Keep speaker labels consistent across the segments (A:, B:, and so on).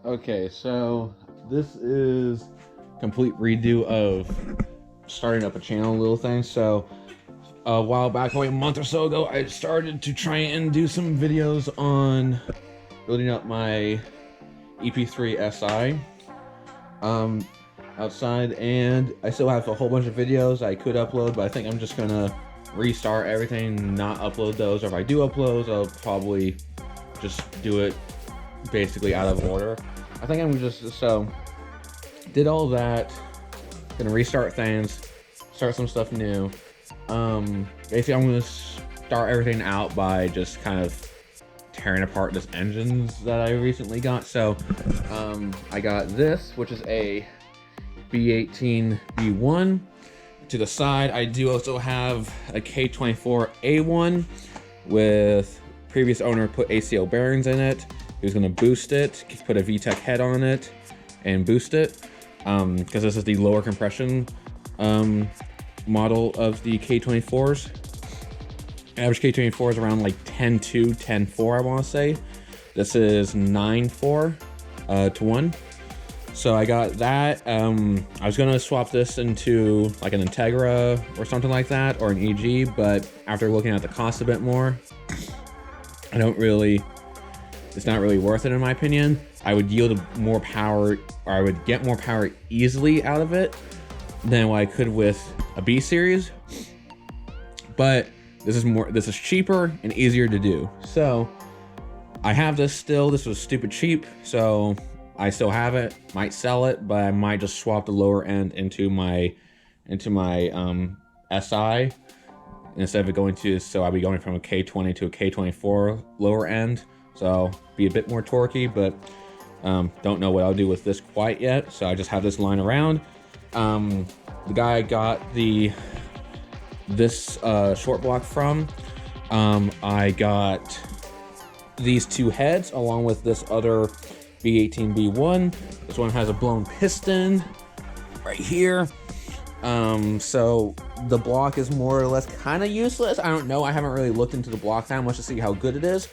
A: Okay, so this is complete redo of starting up a channel little thing. So a while back, like a month or so ago, I started to try and do some videos on building up my EP3 SI outside, and I still have a whole bunch of videos I could upload, but I think I'm just gonna restart everything, not upload those, or if I do upload, I'll probably just do it basically out of order. I think I'm just, so did all that, gonna restart things, start some stuff new. Basically I'm gonna start everything out by just kind of tearing apart this engines that I recently got. So I got this, which is a B18 B1. To the side, I do also have a K24A1 with previous owner put ACL bearings in it. He was gonna boost it, put a VTEC head on it and boost it, because this is the lower compression model of the K24s. Average K24 is around like 10.2, 10.4, I wanna say. This is 9.4 to 1. So I got that. I was gonna swap this into like an Integra or something like that, or an EG, but after looking at the cost a bit more, it's not really worth it in my opinion. I would yield more power, or I would get more power easily out of it than what I could with a B series. But this is cheaper and easier to do. So I have this still. This was stupid cheap, so I still have it. Might sell it, but I might just swap the lower end into my SI instead of it going to. So I'll be going from a K20 to a K24 lower end. So be a bit more torquey, but don't know what I'll do with this quite yet. So I just have this lying around. The guy I got this short block from, I got these two heads along with this other B18 B1. This one has a blown piston right here. So the block is more or less kind of useless. I don't know. I haven't really looked into the block that much to see how good it is,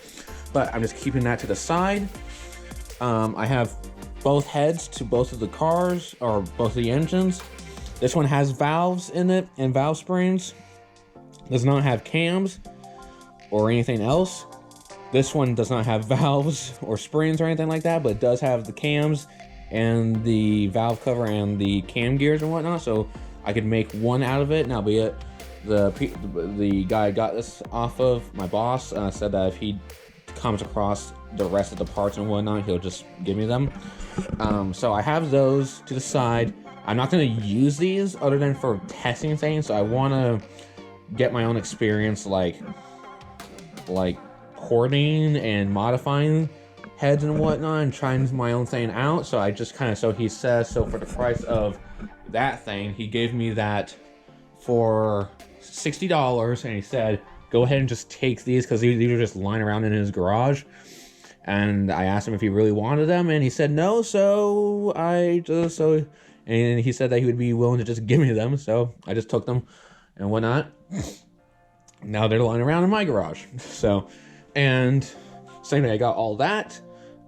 A: but I'm just keeping that to the side. I have both heads to both of the cars, or both of the engines. This one has valves in it and valve springs. Does not have cams or anything else. This one does not have valves or springs or anything like that, but it does have the cams and the valve cover and the cam gears and whatnot. So I could make one out of it, and that'll be it. The guy I got this off of, my boss, said that if he comes across the rest of the parts and whatnot, he'll just give me them. So I have those to the side. I'm not going to use these other than for testing things, so I want to get my own experience, like porting and modifying heads and whatnot, and trying my own thing out. So I just kind of, so he says, so for the price of that thing, he gave me that for $60, and he said, go ahead and just take these, because these were just lying around in his garage. And I asked him if he really wanted them, and he said no. So and he said that he would be willing to just give me them. So I just took them and whatnot. Now they're lying around in my garage. So, and same thing, I got all that.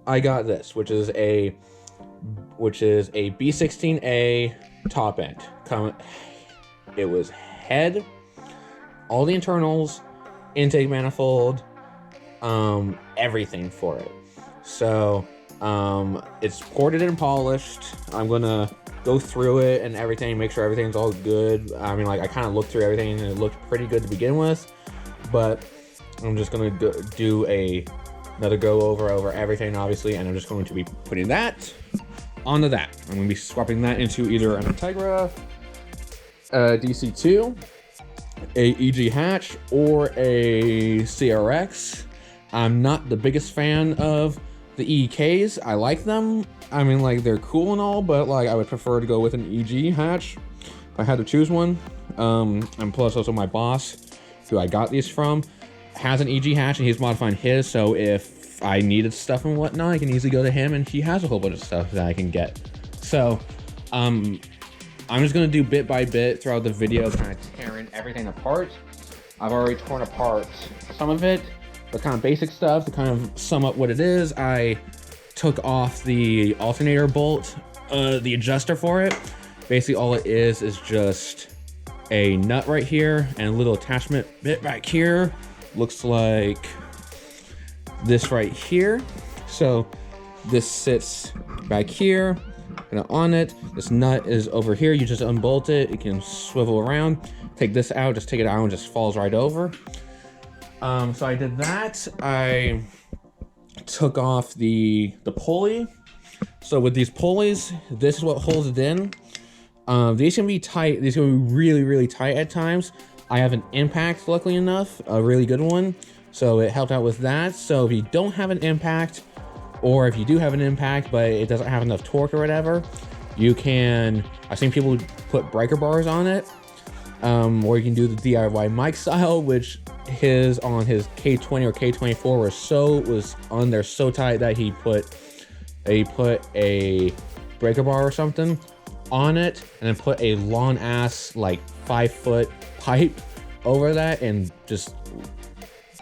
A: I got this, which is a B16A top end. It was head, all the internals, intake manifold, everything for it. So it's ported and polished. I'm gonna go through it and everything, make sure everything's all good. I mean, like, I kind of looked through everything and it looked pretty good to begin with, but I'm just gonna do another go over everything, obviously, and I'm just going to be putting that onto that. I'm gonna be swapping that into either an Integra DC2, a EG hatch, or a CRX. I'm not the biggest fan of the EKs. I like them. I mean, like, they're cool and all, but like, I would prefer to go with an EG hatch if I had to choose one. And plus also my boss, who I got these from, has an EG hatch and he's modifying his, so if I needed stuff and whatnot, I can easily go to him, and he has a whole bunch of stuff that I can get. So I'm just gonna do bit by bit throughout the video, kind of tearing everything apart. I've already torn apart some of it, the kind of basic stuff to kind of sum up what it is. I took off the alternator bolt, the adjuster for it. Basically all it is just a nut right here and a little attachment bit back here. Looks like this right here. So this sits back here and on it. This nut is over here. You just unbolt it. It can swivel around. Take this out, just take it out and just falls right over. So I did that. I took off the pulley. So with these pulleys, this is what holds it in. These can be tight. These can be really, really tight at times. I have an impact, luckily enough, a really good one. So it helped out with that. So if you don't have an impact, or if you do have an impact, but it doesn't have enough torque or whatever, you can, I've seen people put breaker bars on it. Or you can do the DIY Mike style, which his on his K20 or K24 was on there so tight that he put a breaker bar or something on it, and then put a long ass like 5-foot pipe over that, and just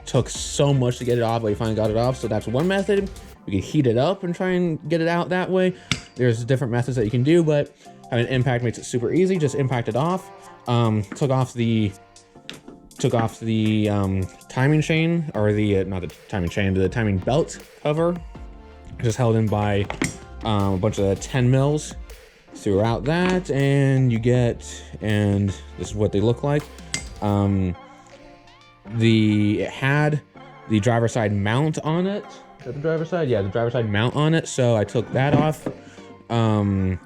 A: took so much to get it off, but he finally got it off. So that's one method. You can heat it up and try and get it out that way. There's different methods that you can do, but having an impact makes it super easy. Just impact it off. Took off the timing chain, or the not the timing chain, the timing belt cover, just held in by a bunch of 10 mils throughout that, and you get, and this is what they look like. It had the driver's side mount on it. Is that the driver's side? Yeah, the driver's side mount on it. So I took that off.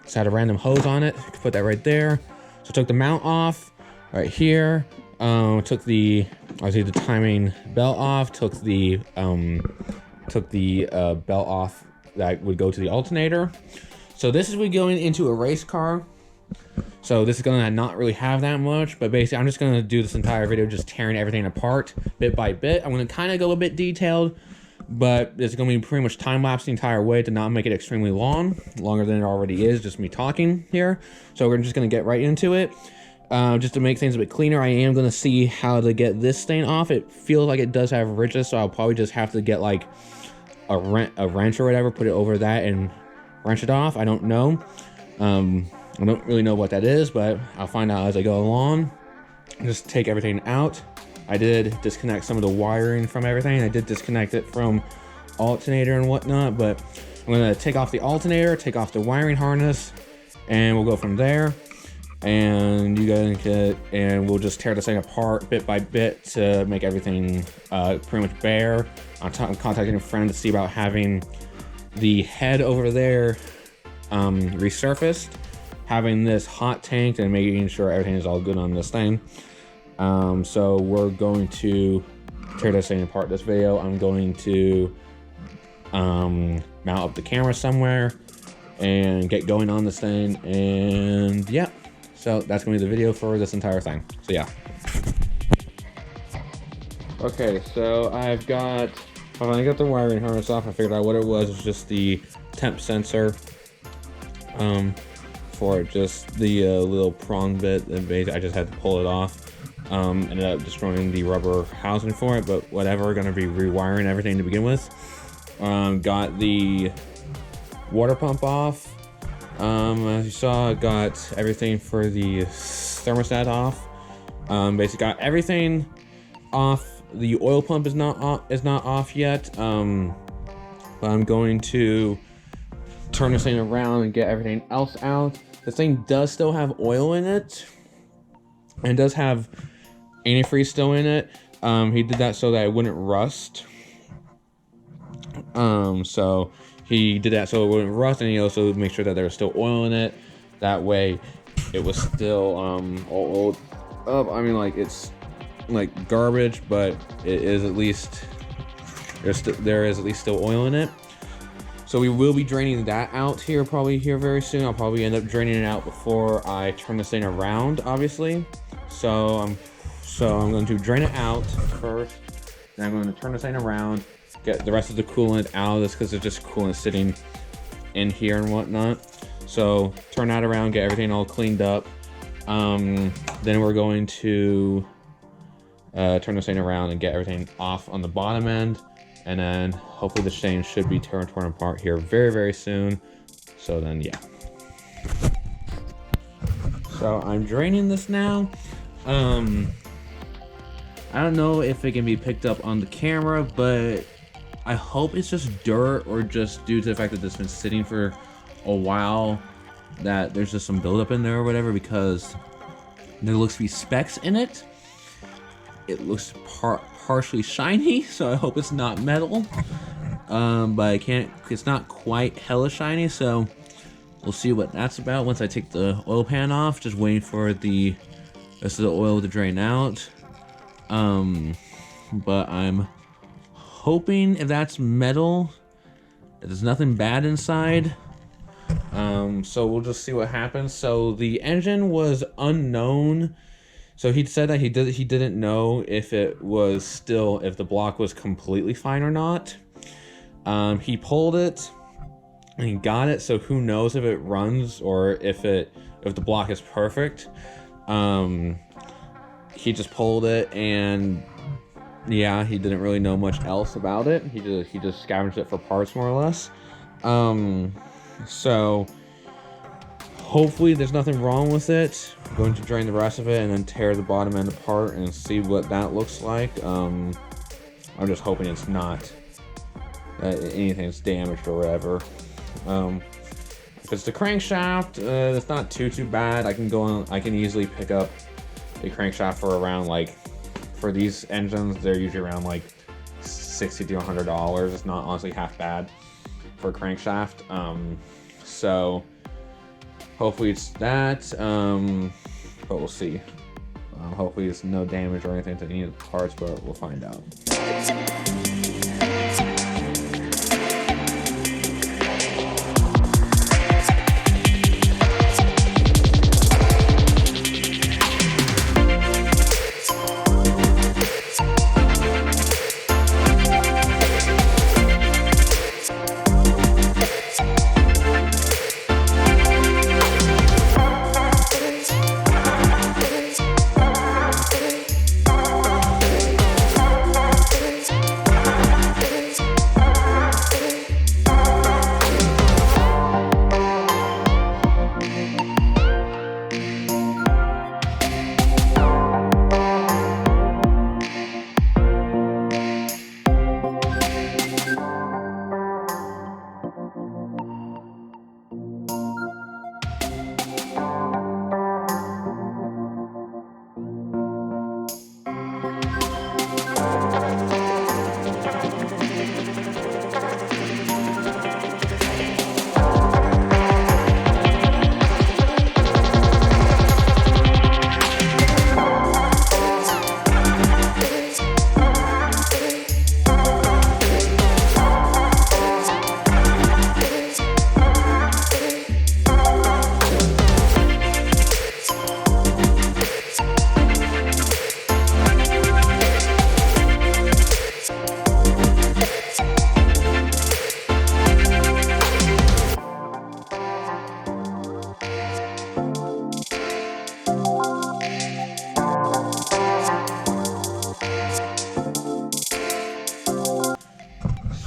A: Just had a random hose on it. You can put that right there. So I took the mount off right here. Took the timing belt off. Took the belt off that would go to the alternator. So this is we going into a race car. So this is gonna not really have that much, but basically I'm just gonna do this entire video just tearing everything apart bit by bit. I'm gonna kind of go a bit detailed, but it's gonna be pretty much time lapse the entire way to not make it extremely long, longer than it already is, just me talking here. So we're just gonna get right into it. Just to make things a bit cleaner, I am gonna see how to get this stain off. It feels like it does have ridges, so I'll probably just have to get like a wrench or whatever, put it over that and wrench it off. I don't know. I don't really know what that is, but I'll find out as I go along. Just take everything out. I did disconnect some of the wiring from everything. I did disconnect it from alternator and whatnot, but I'm gonna take off the alternator, take off the wiring harness, and we'll go from there. And you guys and we'll just tear this thing apart bit by bit to make everything pretty much bare. I'm contacting a friend to see about having the head over there resurfaced, having this hot tanked, and making sure everything is all good on this thing. So we're going to tear this thing apart this video. I'm going to mount up the camera somewhere and get going on this thing, and yeah. So that's gonna be the video for this entire thing. So yeah. Okay, so I got the wiring harness off. I figured out what it was. It was just the temp sensor for just the little prong bit. And I just had to pull it off. Ended up destroying the rubber housing for it, but whatever. Gonna be rewiring everything to begin with. Got the water pump off. As you saw, got everything for the thermostat off. Basically got everything off. The oil pump is not off yet. But I'm going to turn this thing around and get everything else out. This thing does still have oil in it, and does have antifreeze still in it. He did that so that it wouldn't rust. So he did that so it wouldn't rust, and he also made sure that there was still oil in it. That way, it was still oiled up. I mean, like, it's like garbage, but it is at least there is at least still oil in it. So we will be draining that out here probably here very soon. I'll probably end up draining it out before I turn this thing around, obviously. So I'm going to drain it out first, then I'm going to turn this thing around, get the rest of the coolant out of this because it's just coolant sitting in here and whatnot. So turn that around, get everything all cleaned up. Then we're going to turn this thing around and get everything off on the bottom end, and then hopefully the chain should be torn apart here very, very soon. So then, yeah. So I'm draining this now. I don't know if it can be picked up on the camera, but I hope it's just dirt, or just due to the fact that this has been sitting for a while, that there's just some buildup in there or whatever, because there looks to be specks in it. It looks partially shiny, so I hope it's not metal. But it's not quite hella shiny, so we'll see what that's about once I take the oil pan off. Just waiting for the rest of the oil to drain out. But I'm hoping if that's metal, that there's nothing bad inside. So we'll just see what happens. So the engine was unknown. So he said that he didn't know if the block was completely fine or not. He pulled it and he got it. So who knows if it runs or if the block is perfect. He just pulled it, and yeah, he didn't really know much else about it. He just scavenged it for parts, more or less. So hopefully there's nothing wrong with it. I'm going to drain the rest of it and then tear the bottom end apart and see what that looks like. I'm just hoping it's not anything's damaged or whatever. If it's the crankshaft, it's not too bad. I can easily pick up a crankshaft for around, like, for these engines, they're usually around like $60 to $100. It's not honestly half bad for a crankshaft. So hopefully it's that, but we'll see. Hopefully it's no damage or anything to any of the parts, but we'll find out.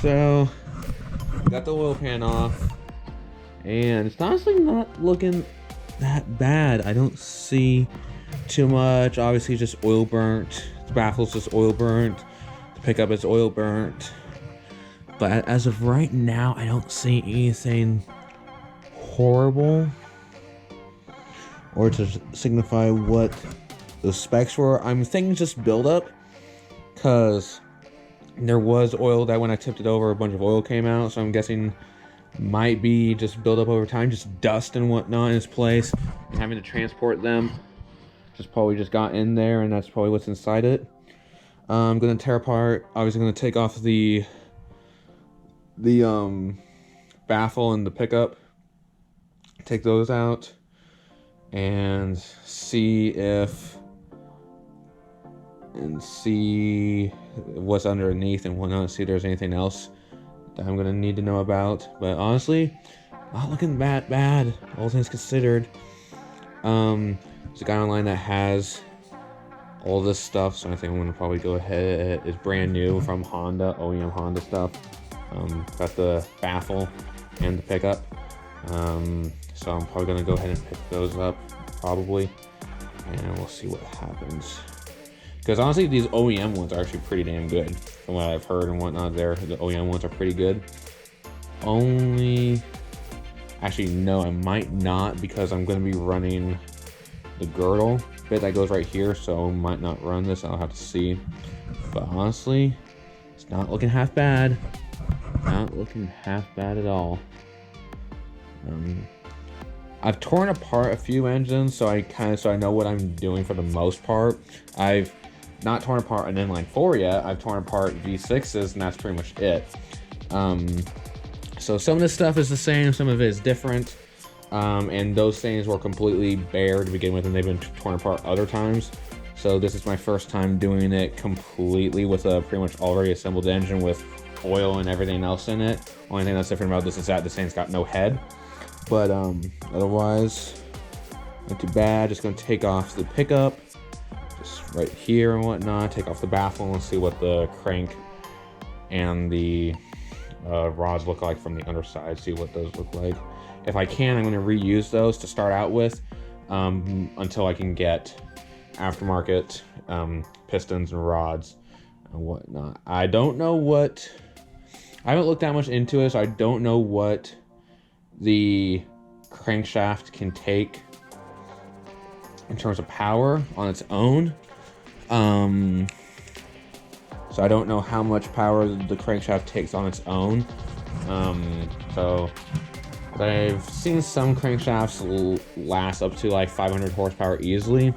A: So, got the oil pan off, and it's honestly not looking that bad. I don't see too much. Obviously, just oil burnt. The baffle's just oil burnt. The pickup is oil burnt. But as of right now, I don't see anything horrible or to signify what the specs were. I'm thinking just buildup, because there was oil that when I tipped it over, a bunch of oil came out, so I'm guessing might be just build up over time, just dust and whatnot in its place, and having to transport them just probably just got in there, and that's probably what's inside it. I'm gonna tear apart. Obviously, gonna take off the baffle and the pickup, take those out, and see what's underneath and whatnot, see if there's anything else that I'm gonna need to know about. But honestly, not looking that bad, all things considered. There's a guy online that has all this stuff. So I think I'm gonna probably go ahead. It's brand new from Honda, OEM Honda stuff. Got the baffle and the pickup. So I'm probably gonna go ahead and pick those up, probably, and we'll see what happens. Because honestly, these OEM ones are actually pretty damn good, from what I've heard and whatnot. The OEM ones are pretty good. Actually, no, I might not, because I'm gonna be running the girdle bit that goes right here, so I might not run this. I'll have to see. But honestly, it's not looking half bad. Not looking half bad at all. I've torn apart a few engines, so I know what I'm doing for the most part. I've not torn apart an inline 4 yet. I've torn apart V6s, and that's pretty much it. So some of this stuff is the same, some of it is different. And those things were completely bare to begin with, and they've been torn apart other times. So this is my first time doing it completely with a pretty much already assembled engine with oil and everything else in it. Only thing that's different about this is that this thing's got no head. But otherwise, not too bad. Just gonna take off the pickup, just right here and whatnot. Take off the baffle and see what the crank and the rods look like from the underside. See what those look like. If I can, I'm gonna reuse those to start out with until I can get aftermarket pistons and rods and whatnot. I don't know what. I haven't looked that much into it, so I don't know what the crankshaft can take in terms of power on its own. So I don't know how much power the crankshaft takes on its own. So I've seen some crankshafts last up to like 500 horsepower easily.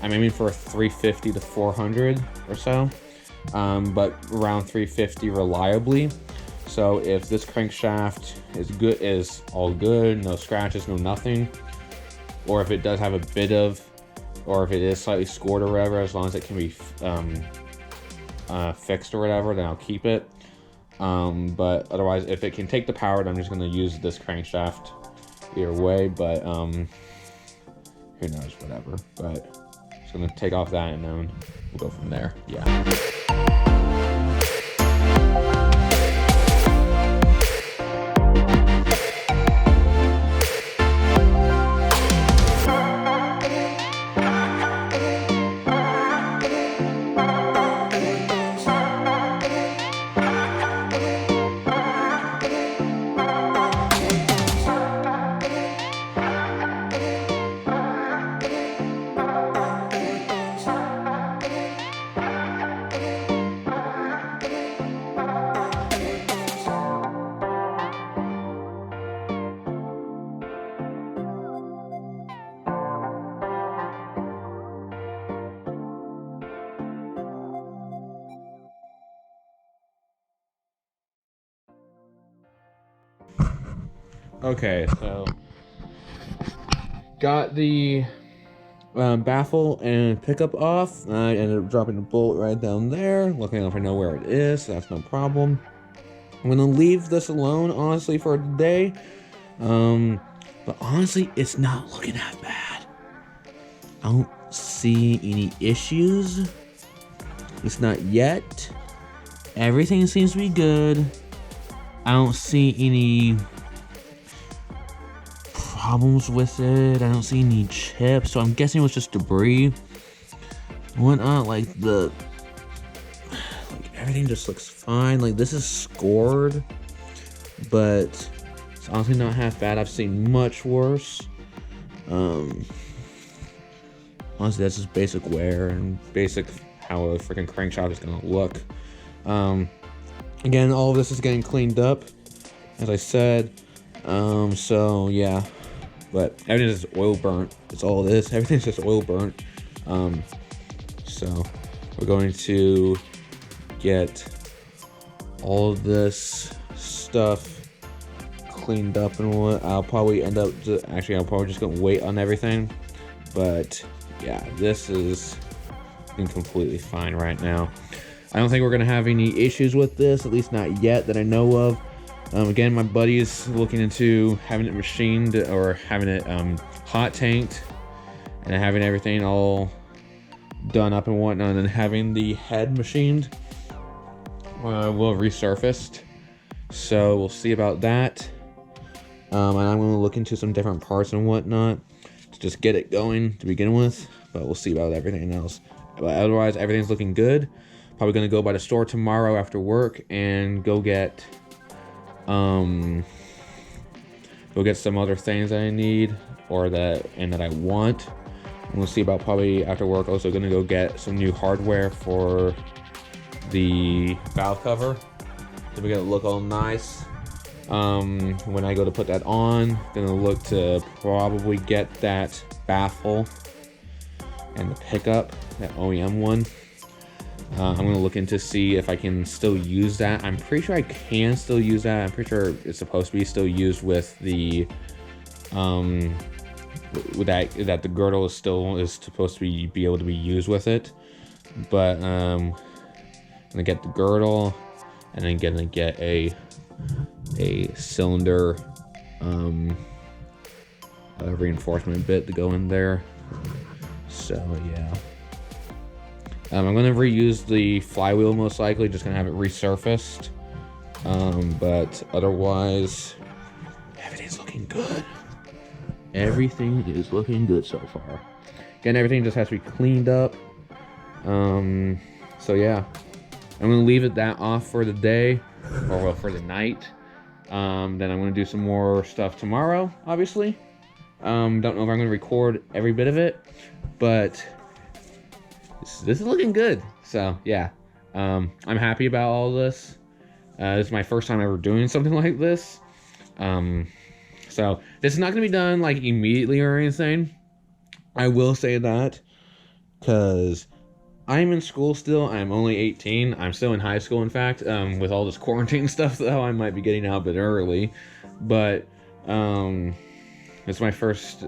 A: I'm aiming for 350 to 400 or so, but around 350 reliably. So if this crankshaft is all good, no scratches, no nothing, or if it does have a bit of, or if it is slightly scored or whatever, as long as it can be fixed or whatever, then I'll keep it. But otherwise, if it can take the power, then I'm just going to use this crankshaft either way. But who knows, whatever. But just going to take off that, and then we'll go from there. Yeah. Okay, so got the baffle and pickup off. I ended up dropping the bolt right down there. Looking if I know where it is, so that's no problem. I'm gonna leave this alone, honestly, for today. But honestly, it's not looking that bad. I don't see any issues. It's not yet. Everything seems to be good. I don't see any problems with it. I don't see any chips, so I'm guessing it was just debris. Whatnot, like everything just looks fine. Like this is scored, but it's honestly not half bad. I've seen much worse. Honestly, that's just basic wear and basic how a freaking crankshaft is gonna look. Again, all of this is getting cleaned up, as I said. So yeah. But everything is oil burnt. It's all it is. Everything's just oil burnt. So we're going to get all of this stuff cleaned up and what. I'll probably end up I'll probably just gonna wait on everything. But yeah, this is completely fine right now. I don't think we're gonna have any issues with this, at least not yet that I know of. Again, my buddy is looking into having it machined or having it hot tanked and having everything all done up and whatnot, and then having the head machined will resurfaced. So we'll see about that. And I'm going to look into some different parts and whatnot to just get it going to begin with. But we'll see about everything else. But otherwise, everything's looking good. Probably going to go by the store tomorrow after work and go get some other things that I need or that I want. And we'll see about probably after work. Also going to go get some new hardware for the valve cover to make it look all nice. When I go to put that on, gonna look to probably get that baffle and the pickup, that OEM one. I'm gonna look into see if I can still use that. I'm pretty sure I can still use that. I'm pretty sure it's supposed to be still used with the with that the girdle is supposed to be able to be used with it. But I'm gonna get the girdle and then gonna get a cylinder reinforcement bit to go in there. So yeah, I'm gonna reuse the flywheel most likely, just gonna have it resurfaced, but otherwise everything's looking good. Everything is looking good so far. Again, everything just has to be cleaned up. So yeah, I'm gonna leave that off for the day, or well, for the night. Then I'm gonna do some more stuff tomorrow, obviously. Don't know if I'm gonna record every bit of it, but this is looking good. So yeah, I'm happy about all this. This is my first time ever doing something like this. So this is not gonna be done like immediately or anything. I will say that, because I'm in school still. I'm only 18. I'm still in high school, in fact. With all this quarantine stuff, though, I might be getting out a bit early. But it's my first.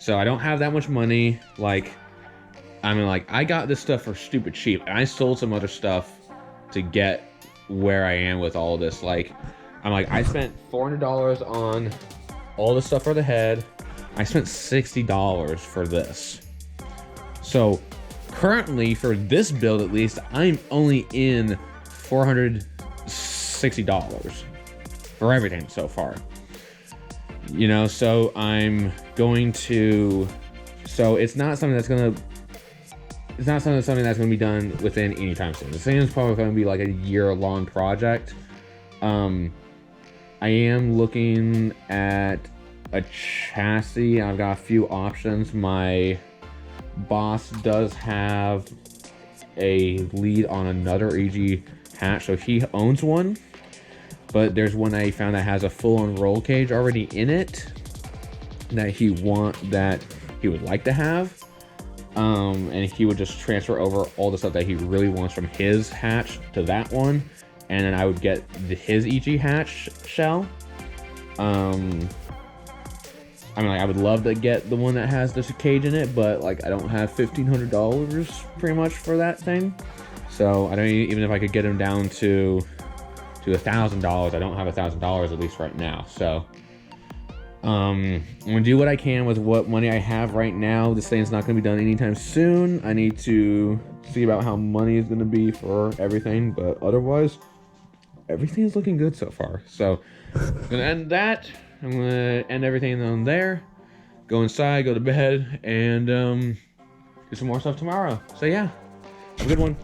A: So I don't have that much money. I got this stuff for stupid cheap. And I sold some other stuff to get where I am with all this. I spent $400 on all the stuff for the head. I spent $60 for this. So currently, for this build at least, I'm only in $460 for everything so far. You know, so I'm going to. So it's not something that's gonna. It's not something that's gonna be done within any time soon. This thing is probably gonna be like a year-long project. I am looking at a chassis. I've got a few options. My boss does have a lead on another EG hatch, so he owns one, but there's one I found that has a full-on roll cage already in it that he would like to have, and he would just transfer over all the stuff that he really wants from his hatch to that one, and then I would get his EG hatch shell. I would love to get the one that has this cage in it, but I don't have $1,500 pretty much for that thing. So I don't even if I could get him down to $1,000. I don't have $1,000 at least right now. So I'm gonna do what I can with what money I have right now. This thing's not gonna be done anytime soon. I need to see about how money is gonna be for everything, but otherwise, everything is looking good so far. So I'm gonna end that. I'm gonna end everything on there, go inside, go to bed, and do some more stuff tomorrow. So yeah, have a good one.